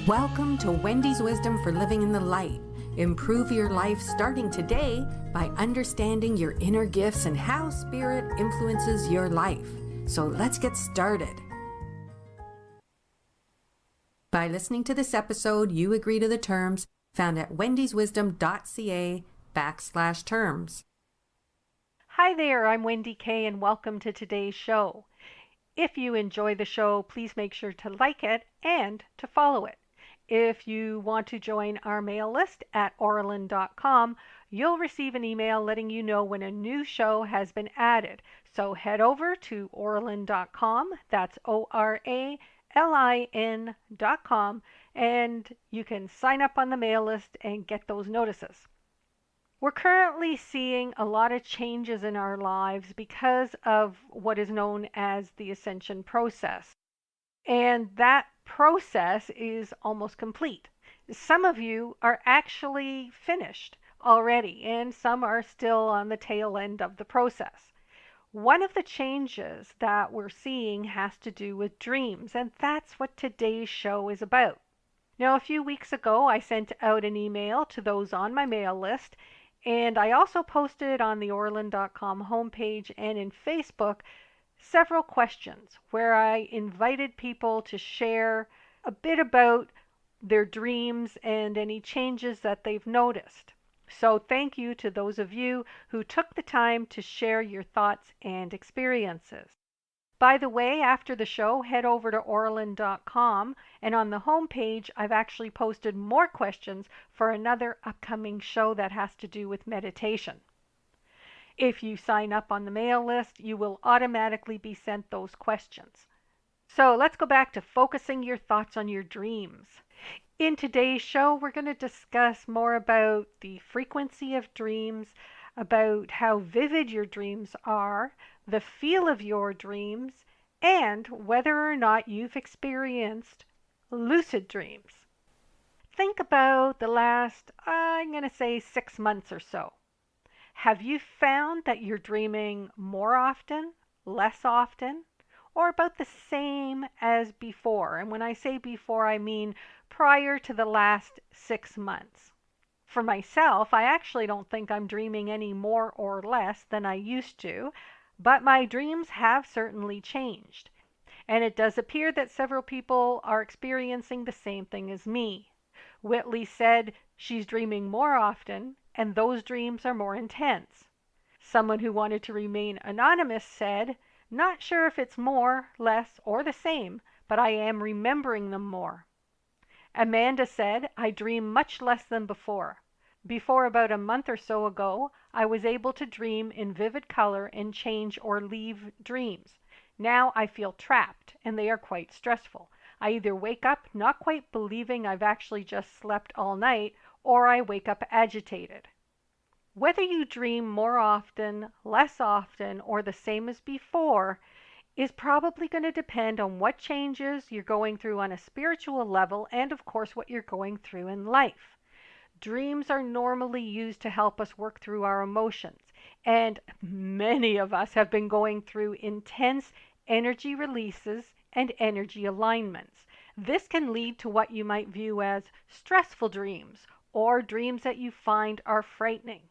Welcome to Wendy's Wisdom for Living in the Light. Improve your life starting today by understanding your inner gifts and how spirit influences your life. So let's get started. By listening to this episode, you agree to the terms found at wendyswisdom.ca/terms. Hi there, I'm Wendy Kay and welcome to today's show. If you enjoy the show, please make sure to like it and to follow it. If you want to join our mail list at oralin.com, you'll receive an email letting you know when a new show has been added. So head over to oralin.com, that's ORALIN.com, and you can sign up on the mail list and get those notices. We're currently seeing a lot of changes in our lives because of what is known as the Ascension process. And that process is almost complete. Some of you are actually finished already, and some are still on the tail end of the process. One of the changes that we're seeing has to do with dreams, and that's what today's show is about. Now, a few weeks ago, I sent out an email to those on my mail list, and I also posted on the oralin.com homepage and in Facebook several questions where I invited people to share a bit about their dreams and any changes that they've noticed. So thank you to those of you who took the time to share your thoughts and experiences. By the way, after the show, head over to oralin.com, and on the homepage, I've actually posted more questions for another upcoming show that has to do with meditation. If you sign up on the mail list, you will automatically be sent those questions. So let's go back to focusing your thoughts on your dreams. In today's show, we're going to discuss more about the frequency of dreams, about how vivid your dreams are, the feel of your dreams, and whether or not you've experienced lucid dreams. Think about the last, I'm going to say 6 months or so. Have you found that you're dreaming more often, less often, or about the same as before? And when I say before, I mean prior to the last 6 months. For myself, I actually don't think I'm dreaming any more or less than I used to, but my dreams have certainly changed. And it does appear that several people are experiencing the same thing as me. Whitley said she's dreaming more often, and those dreams are more intense. Someone who wanted to remain anonymous said, "Not sure if it's more, less, or the same, but I am remembering them more." Amanda said, "I dream much less than before. Before about a month or so ago, I was able to dream in vivid color and change or leave dreams. Now I feel trapped, and they are quite stressful. I either wake up not quite believing I've actually just slept all night, or I wake up agitated." Whether you dream more often, less often, or the same as before is probably going to depend on what changes you're going through on a spiritual level and, of course, what you're going through in life. Dreams are normally used to help us work through our emotions, and many of us have been going through intense energy releases and energy alignments. This can lead to what you might view as stressful dreams or dreams that you find are frightening.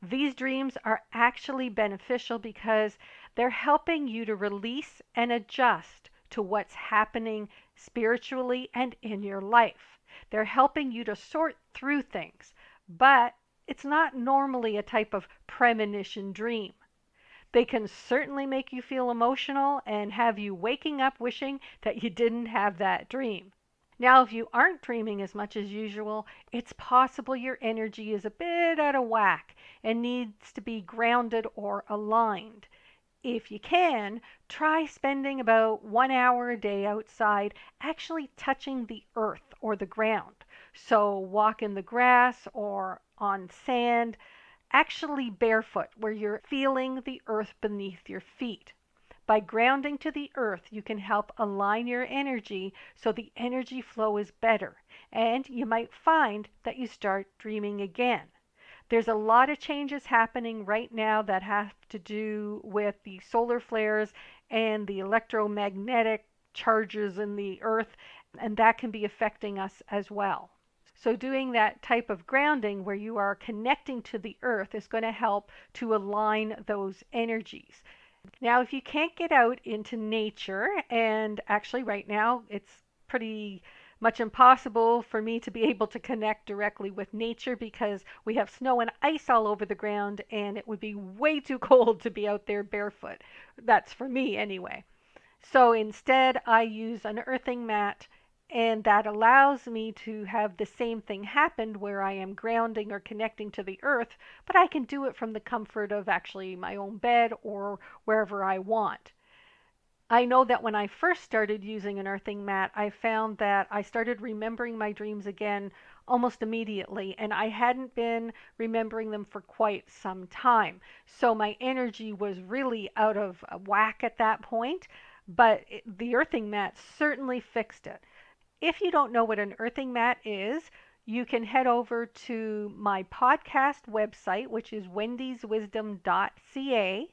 These dreams are actually beneficial because they're helping you to release and adjust to what's happening spiritually and in your life. They're helping you to sort through things, but it's not normally a type of premonition dream. They can certainly make you feel emotional and have you waking up wishing that you didn't have that dream. Now, if you aren't dreaming as much as usual, it's possible your energy is a bit out of whack and needs to be grounded or aligned. If you can, try spending about 1 hour a day outside actually touching the earth or the ground. So walk in the grass or on sand, actually barefoot where you're feeling the earth beneath your feet. By grounding to the earth, you can help align your energy so the energy flow is better, and you might find that you start dreaming again. There's a lot of changes happening right now that have to do with the solar flares and the electromagnetic charges in the earth, and that can be affecting us as well. So doing that type of grounding where you are connecting to the earth is going to help to align those energies. Now, if you can't get out into nature, and actually right now it's pretty much impossible for me to be able to connect directly with nature because we have snow and ice all over the ground and it would be way too cold to be out there barefoot. That's for me anyway. So instead, I use an earthing mat, and that allows me to have the same thing happen where I am grounding or connecting to the earth, but I can do it from the comfort of actually my own bed or wherever I want. I know that when I first started using an earthing mat, I found that I started remembering my dreams again almost immediately, and I hadn't been remembering them for quite some time. So my energy was really out of whack at that point, but the earthing mat certainly fixed it. If you don't know what an earthing mat is, you can head over to my podcast website, which is wendyswisdom.ca.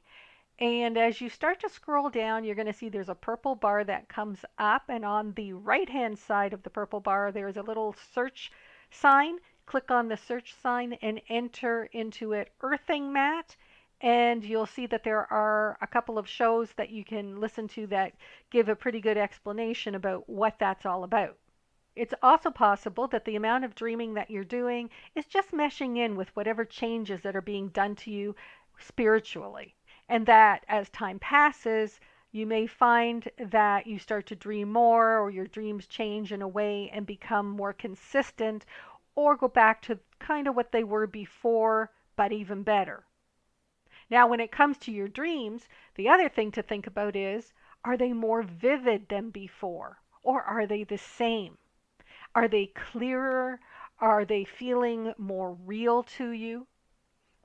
And as you start to scroll down, you're going to see there's a purple bar that comes up. And on the right-hand side of the purple bar, there's a little search sign. Click on the search sign and enter into it earthing mat. And you'll see that there are a couple of shows that you can listen to that give a pretty good explanation about what that's all about. It's also possible that the amount of dreaming that you're doing is just meshing in with whatever changes that are being done to you spiritually. And that as time passes, you may find that you start to dream more, or your dreams change in a way and become more consistent, or go back to kind of what they were before, but even better. Now, when it comes to your dreams, the other thing to think about is, are they more vivid than before, or are they the same? Are they clearer? Are they feeling more real to you?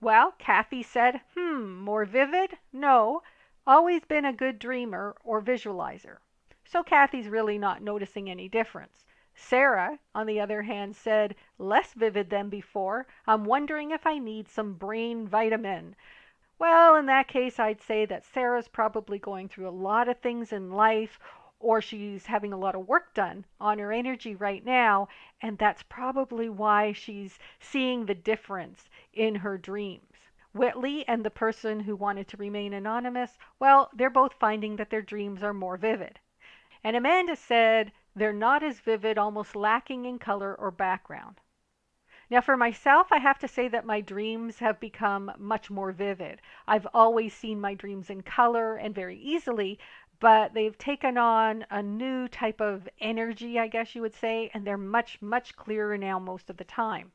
Well, Kathy said, more vivid? No, always been a good dreamer or visualizer. So Kathy's really not noticing any difference. Sarah, on the other hand, said, less vivid than before. I'm wondering if I need some brain vitamin. Well, in that case, I'd say that Sarah's probably going through a lot of things in life, or she's having a lot of work done on her energy right now, and that's probably why she's seeing the difference in her dreams. Whitley and the person who wanted to remain anonymous, well, they're both finding that their dreams are more vivid. And Amanda said they're not as vivid, almost lacking in color or background. Now, for myself, I have to say that my dreams have become much more vivid. I've always seen my dreams in color and very easily, but they've taken on a new type of energy, I guess you would say, and they're much, much clearer now most of the time.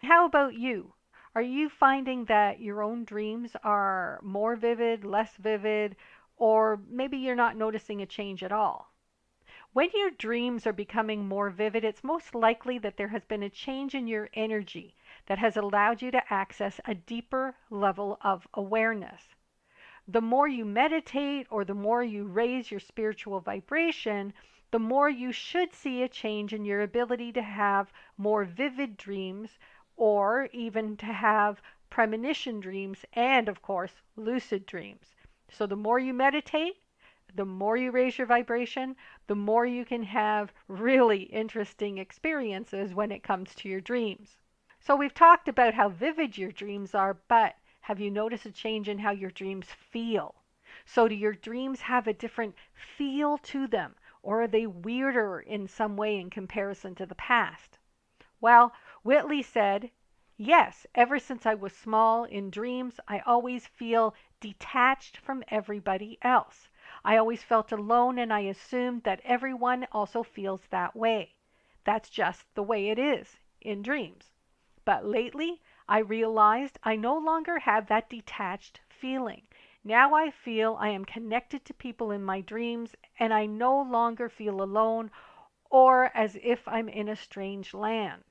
How about you? Are you finding that your own dreams are more vivid, less vivid, or maybe you're not noticing a change at all? When your dreams are becoming more vivid, it's most likely that there has been a change in your energy that has allowed you to access a deeper level of awareness. The more you meditate or the more you raise your spiritual vibration, the more you should see a change in your ability to have more vivid dreams, or even to have premonition dreams and, of course, lucid dreams. So the more you meditate, the more you raise your vibration, the more you can have really interesting experiences when it comes to your dreams. So we've talked about how vivid your dreams are, but have you noticed a change in how your dreams feel? So do your dreams have a different feel to them, or are they weirder in some way in comparison to the past? Well, Whitley said, yes, ever since I was small in dreams, I always feel detached from everybody else. I always felt alone, and I assumed that everyone also feels that way. That's just the way it is in dreams. But lately, I realized I no longer have that detached feeling. Now I feel I am connected to people in my dreams, and I no longer feel alone or as if I'm in a strange land.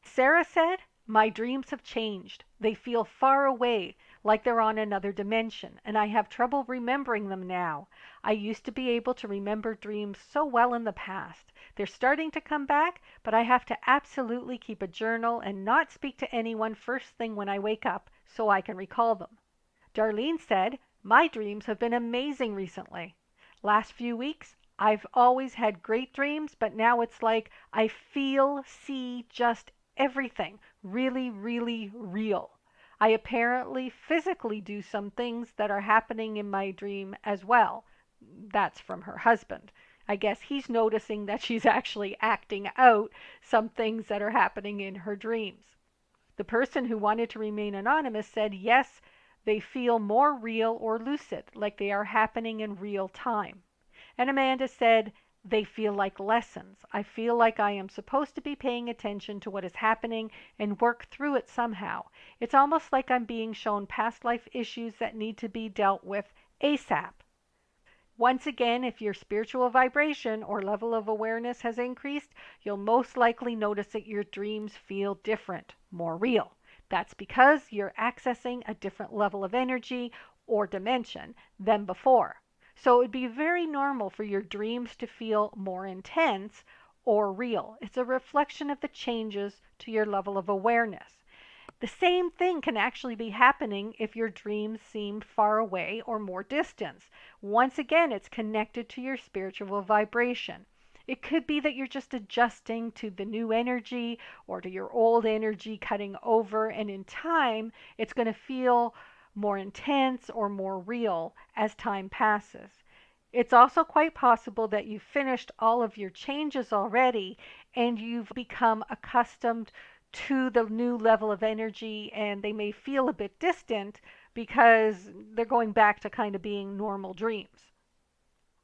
Sarah said, my dreams have changed. They feel far away, like they're on another dimension, and I have trouble remembering them now. I used to be able to remember dreams so well in the past. They're starting to come back, but I have to absolutely keep a journal and not speak to anyone first thing when I wake up so I can recall them. Darlene said, my dreams have been amazing recently. Last few weeks, I've always had great dreams, but now it's like I feel, see just everything really, really real. I apparently physically do some things that are happening in my dream as well. That's from her husband. I guess he's noticing that she's actually acting out some things that are happening in her dreams. The person who wanted to remain anonymous said yes, they feel more real or lucid, like they are happening in real time. And Amanda said, they feel like lessons. I feel like I am supposed to be paying attention to what is happening and work through it somehow. It's almost like I'm being shown past life issues that need to be dealt with ASAP. Once again, if your spiritual vibration or level of awareness has increased, you'll most likely notice that your dreams feel different, more real. That's because you're accessing a different level of energy or dimension than before. So it would be very normal for your dreams to feel more intense or real. It's a reflection of the changes to your level of awareness. The same thing can actually be happening if your dreams seem far away or more distance. Once again, it's connected to your spiritual vibration. It could be that you're just adjusting to the new energy or to your old energy cutting over, and in time, it's going to feel more intense or more real as time passes. It's also quite possible that you've finished all of your changes already and you've become accustomed to the new level of energy, and they may feel a bit distant because they're going back to kind of being normal dreams.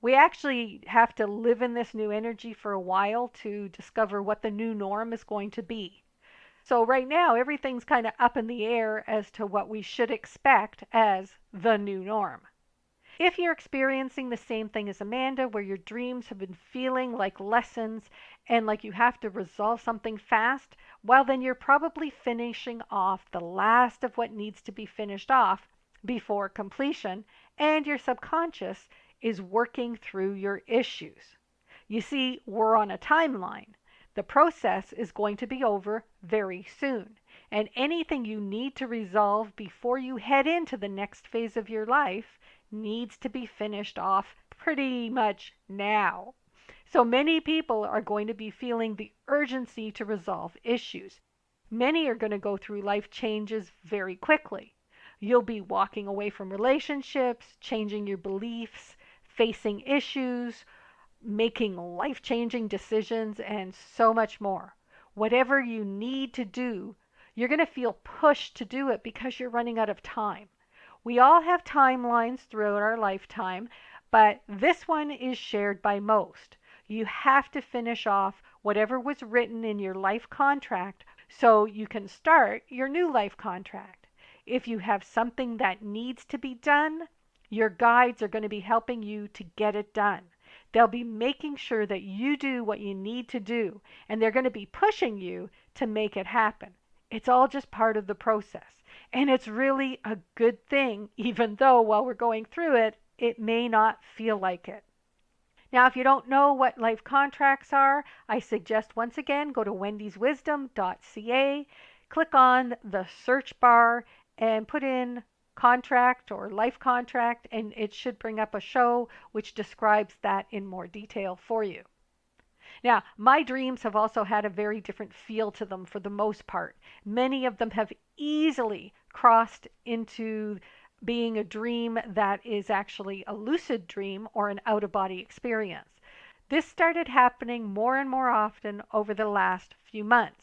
We actually have to live in this new energy for a while to discover what the new norm is going to be. So right now, everything's kind of up in the air as to what we should expect as the new norm. If you're experiencing the same thing as Amanda, where your dreams have been feeling like lessons and like you have to resolve something fast, well, then you're probably finishing off the last of what needs to be finished off before completion, and your subconscious is working through your issues. You see, we're on a timeline. The process is going to be over very soon. And anything you need to resolve before you head into the next phase of your life needs to be finished off pretty much now. So many people are going to be feeling the urgency to resolve issues. Many are going to go through life changes very quickly. You'll be walking away from relationships, changing your beliefs, facing issues, making life-changing decisions, and so much more. Whatever you need to do, you're going to feel pushed to do it because you're running out of time. We all have timelines throughout our lifetime, but this one is shared by most. You have to finish off whatever was written in your life contract so you can start your new life contract. If you have something that needs to be done, your guides are going to be helping you to get it done. They'll be making sure that you do what you need to do, and they're going to be pushing you to make it happen. It's all just part of the process. And it's really a good thing, even though while we're going through it, it may not feel like it. Now, if you don't know what life contracts are, I suggest once again go to wendyswisdom.ca, click on the search bar, and put in contract or life contract, and it should bring up a show which describes that in more detail for you. Now, my dreams have also had a very different feel to them for the most part. Many of them have easily crossed into being a dream that is actually a lucid dream or an out-of-body experience. This started happening more and more often over the last few months.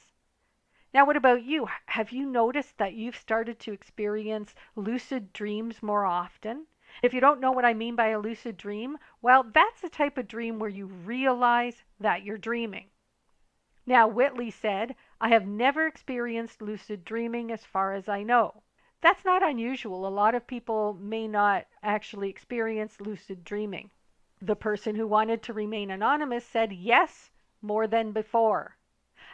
Now, what about you? Have you noticed that you've started to experience lucid dreams more often? If you don't know what I mean by a lucid dream, well, that's the type of dream where you realize that you're dreaming. Now, Whitley said, I have never experienced lucid dreaming as far as I know. That's not unusual. A lot of people may not actually experience lucid dreaming. The person who wanted to remain anonymous said yes, more than before.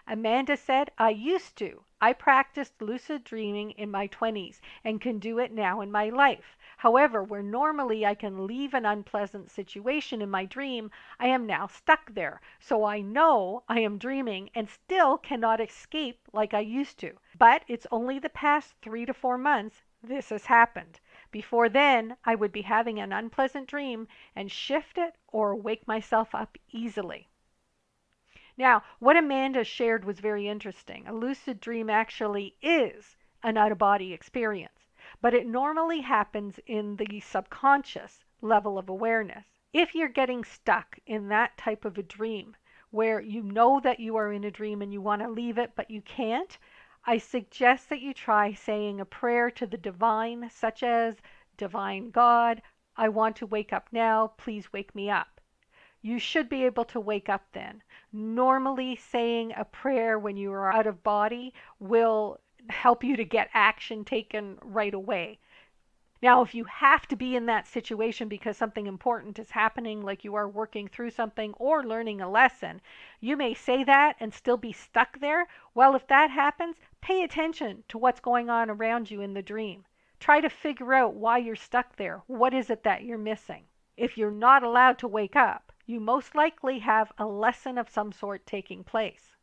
Amanda said, I used to. I practiced lucid dreaming in my 20s and can do it now in my life. However, where normally I can leave an unpleasant situation in my dream, I am now stuck there. So I know I am dreaming and still cannot escape like I used to. But it's only the past 3 to 4 months this has happened. Before then, I would be having an unpleasant dream and shift it or wake myself up easily. Now, what Amanda shared was very interesting. A lucid dream actually is an out of body experience, but it normally happens in the subconscious level of awareness. If you're getting stuck in that type of a dream where you know that you are in a dream and you want to leave it but you can't, I suggest that you try saying a prayer to the divine, such as, Divine God, I want to wake up now, please wake me up. You should be able to wake up then. Normally, saying a prayer when you are out of body will help you to get action taken right away. Now, if you have to be in that situation because something important is happening, like you are working through something or learning a lesson, you may say that and still be stuck there. Well, if that happens, pay attention to what's going on around you in the dream. Try to figure out why you're stuck there. What is it that you're missing? If you're not allowed to wake up, you most likely have a lesson of some sort taking place.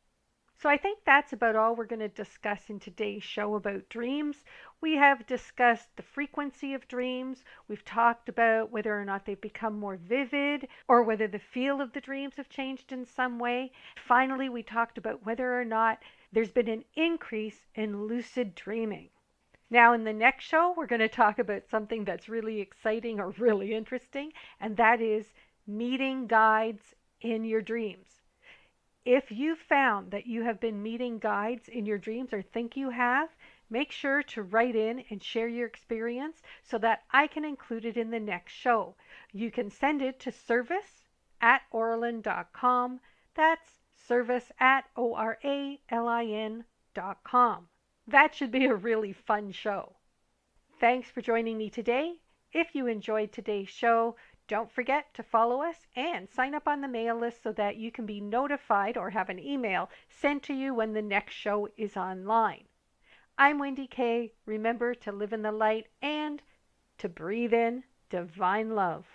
So I think that's about all we're going to discuss in today's show about dreams. We have discussed the frequency of dreams. We've talked about whether or not they've become more vivid or whether the feel of the dreams have changed in some way. Finally, we talked about whether or not there's been an increase in lucid dreaming. Now, in the next show, we're going to talk about something that's really exciting or really interesting, and that is meeting guides in your dreams. If you found that you have been meeting guides in your dreams or think you have, make sure to write in and share your experience so that I can include it in the next show. You can send it to service@oralin.com. That's service@oralin.com. That should be a really fun show. Thanks for joining me today. If you enjoyed today's show, don't forget to follow us and sign up on the mail list so that you can be notified or have an email sent to you when the next show is online. I'm Wendy Kay. Remember to live in the light and to breathe in divine love.